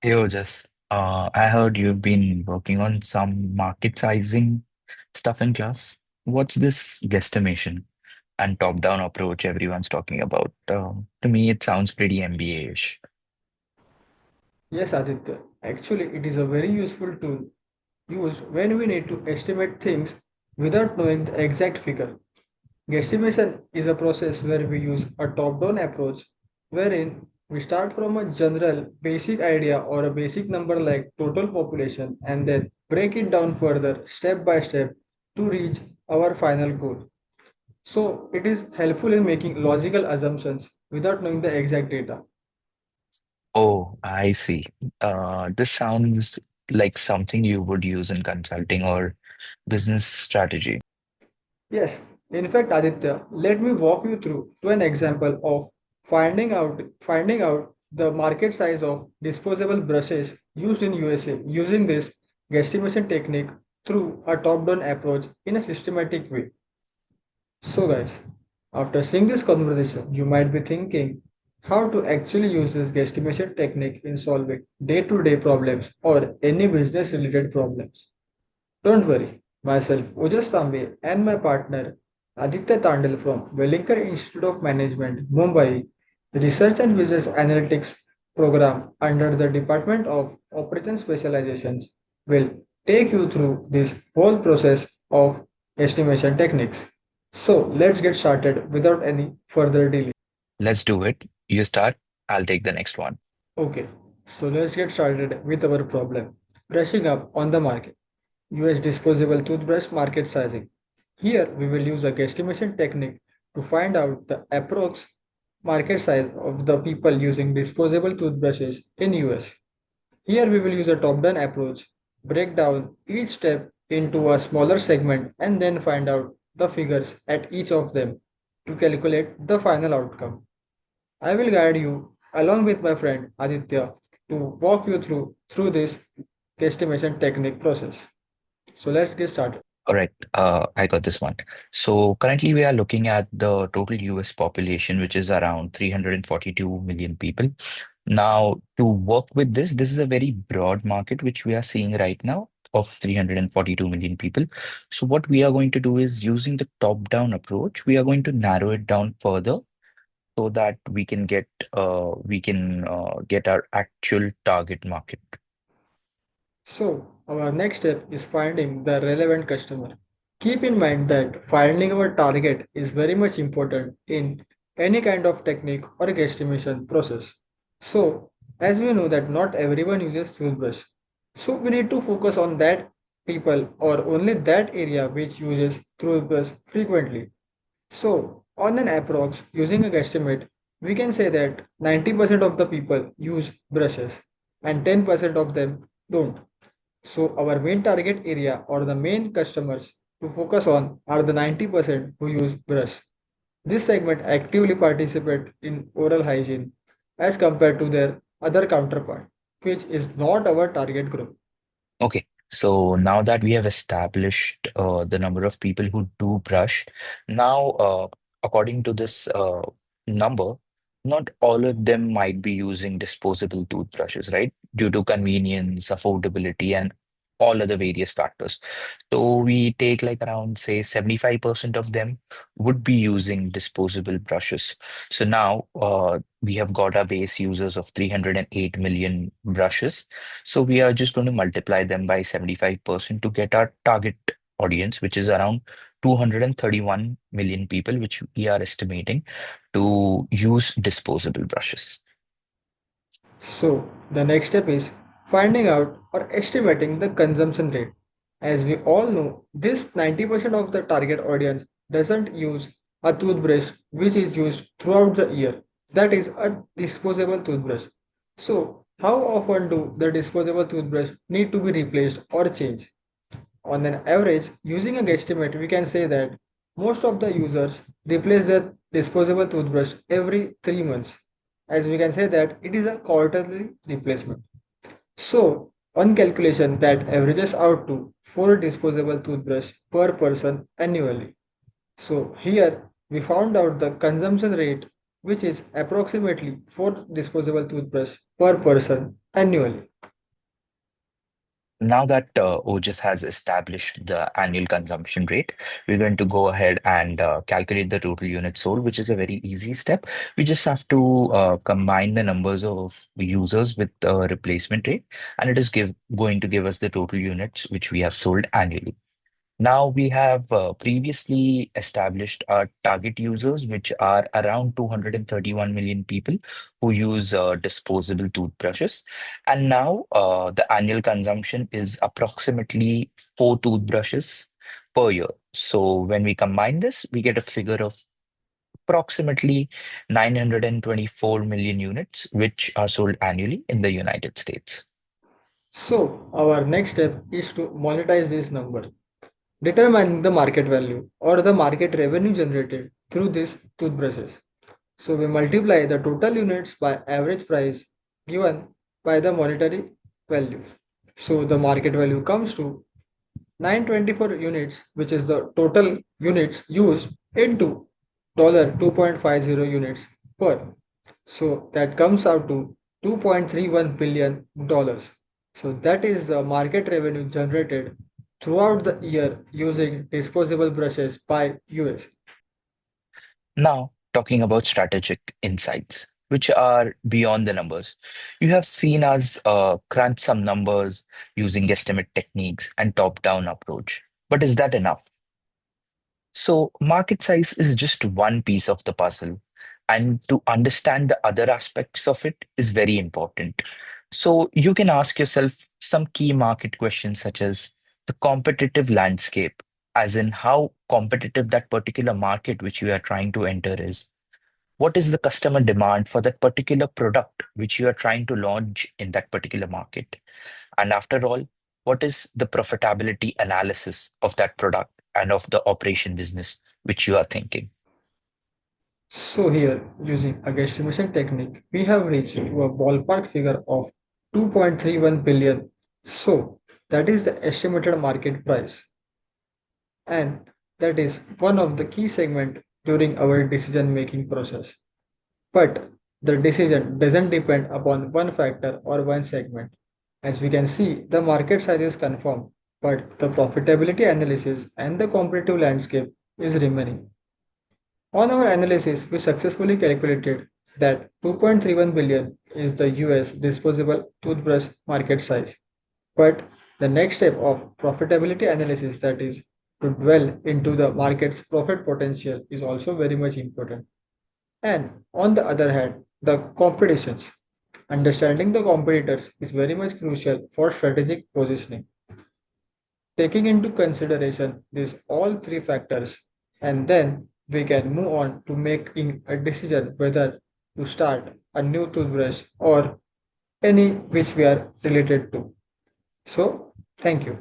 Just I heard you've been working on some market sizing stuff in class. What's this guesstimation and top-down approach everyone's talking about? To me, it sounds pretty MBA-ish. Yes, Aditya. Actually, it is a very useful tool used when we need to estimate things without knowing the exact figure. Guesstimation is a process where we use a top-down approach wherein we start from a general basic idea or a basic number like total population and then break it down further step by step to reach our final goal. So it is helpful in making logical assumptions without knowing the exact data. Oh, I see. This sounds like something you would use in consulting or business strategy. Yes, in fact, Aditya, let me walk you through to an example of finding out the market size of disposable brushes used in USA using this guesstimation technique through a top-down approach in a systematic way. So guys, after seeing this conversation, you might be thinking how to actually use this guesstimation technique in solving day-to-day problems or any business-related problems. Don't worry, myself, Ojas Sambe, and my partner Aditya Tandil from Welingkar Institute of Management, Mumbai, Research and Business Analytics program under the Department of Operations Specializations, will take you through this whole process of estimation techniques. So let's get started without any further delay. Let's do it. You start, I'll take the next one. Okay, so let's get started with our problem. Brushing up on the market. US disposable toothbrush market sizing. Here we will use a guesstimation technique to find out the approx market size of the people using disposable toothbrushes in US. Here we will use a top-down approach, break down each step into a smaller segment and then find out the figures at each of them to calculate the final outcome. I will guide you along with my friend Aditya to walk you through this guesstimation technique process. So let's get started. All right, I got this one. So currently we are looking at the total US population, which is around 342 million people. Now, to work with this is a very broad market, which we are seeing right now of 342 million people. So what we are going to do is using the top-down approach, we are going to narrow it down further so that we can get our actual target market. So, our next step is finding the relevant customer. Keep in mind that finding our target is very much important in any kind of technique or guesstimation process. So, as we know that not everyone uses toothbrush, so we need to focus on that people or only that area which uses toothbrush frequently. So, on an approx using a guesstimate, we can say that 90% of the people use brushes and 10% of them don't. So our main target area or the main customers to focus on are the 90% who use brush. This segment actively participate in oral hygiene as compared to their other counterpart, which is not our target group. Okay, so now that we have established the number of people who do brush, now according to this number, not all of them might be using disposable toothbrushes, right? Due to convenience, affordability, and all other various factors. So we take like around, say, 75% of them would be using disposable brushes. So now we have got our base users of 308 million brushes. So we are just going to multiply them by 75% to get our target audience, which is around 231 million people, which we are estimating to use disposable brushes. So the next step is finding out or estimating the consumption rate. As we all know, this 90% of the target audience doesn't use a toothbrush which is used throughout the year. That is a disposable toothbrush. So how often do the disposable toothbrush need to be replaced or changed? On an average, using a guesstimate, we can say that most of the users replace their disposable toothbrush every 3 months, as we can say that it is a quarterly replacement. So, one calculation that averages out to 4 disposable toothbrush per person annually. So, here we found out the consumption rate, which is approximately 4 disposable toothbrush per person annually. Now that OJIS has established the annual consumption rate, we're going to go ahead and calculate the total units sold, which is a very easy step. We just have to combine the numbers of users with the replacement rate, and it is going to give us the total units which we have sold annually. Now we have previously established our target users, which are around 231 million people who use disposable toothbrushes. And now the annual consumption is approximately 4 toothbrushes per year. So when we combine this, we get a figure of approximately 924 million units, which are sold annually in the United States. So our next step is to monetize this number. Determine the market value or the market revenue generated through these toothbrushes. So we multiply the total units by average price given by the monetary value. So the market value comes to 924 units, which is the total units used into $2.50 units per. So that comes out to $2.31 billion. So that is the market revenue generated throughout the year using disposable brushes by US. Now, talking about strategic insights, which are beyond the numbers. You have seen us crunch some numbers using guesstimate techniques and top-down approach. But is that enough? So, market size is just one piece of the puzzle, and to understand the other aspects of it is very important. So, you can ask yourself some key market questions, such as the competitive landscape, as in how competitive that particular market which you are trying to enter is. What is the customer demand for that particular product which you are trying to launch in that particular market? And after all, what is the profitability analysis of that product and of the operation business which you are thinking? So here, using a guesstimation technique, we have reached to a ballpark figure of 2.31 billion. So that is the estimated market price, and that is one of the key segment during our decision making process. But the decision doesn't depend upon one factor or one segment. As we can see, the market size is confirmed, but the profitability analysis and the competitive landscape is remaining. On our analysis, we successfully calculated that 2.31 billion is the US disposable toothbrush market size. But the next step of profitability analysis, that is to dwell into the market's profit potential, is also very much important. And on the other hand, the competitions. Understanding the competitors is very much crucial for strategic positioning. Taking into consideration these all three factors, and then we can move on to making a decision whether to start a new toothbrush or any which we are related to. So, thank you.